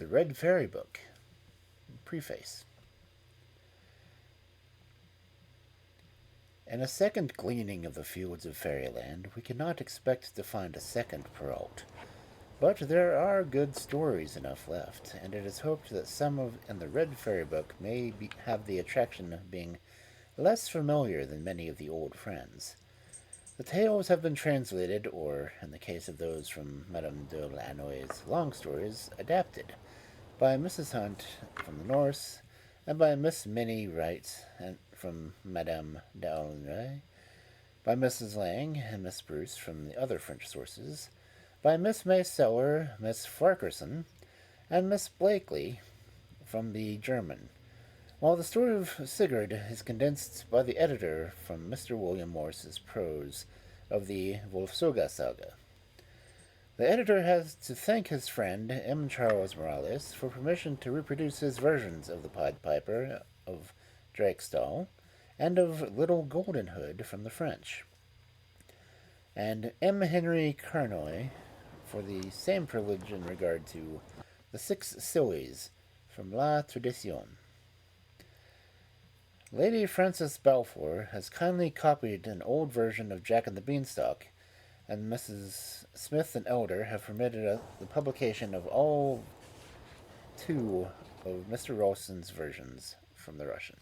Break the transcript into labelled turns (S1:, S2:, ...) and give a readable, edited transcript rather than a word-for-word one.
S1: The Red Fairy Book. Preface. In a second gleaning of the fields of fairyland, we cannot expect to find a second Perrault. But there are good stories enough left, and it is hoped that some in the Red Fairy Book have the attraction of being less familiar than many of the old friends. The tales have been translated, or, in the case of those from Madame de Lannoy's long stories, adapted, by Mrs. Hunt from the Norse, and by Miss Minnie Wright from Madame d'Aulnoy, by Mrs. Lang and Miss Bruce from the other French sources, by Miss May Seller, Miss Farquharson, and Miss Blakely from the German, while the story of Sigurd is condensed by the editor from Mr. William Morris's prose of the Wolfsoga saga. The editor has to thank his friend M. Charles Morales for permission to reproduce his versions of the Pied Piper of Drakestall and of Little Golden Hood from the French, and M. Henry Carnoy for the same privilege in regard to The Six Sillies from La Tradition. Lady Frances Balfour has kindly copied an old version of Jack and the Beanstalk, and Mrs. Smith and Elder have permitted the publication of all two of Mr. Ralston's versions from the Russian.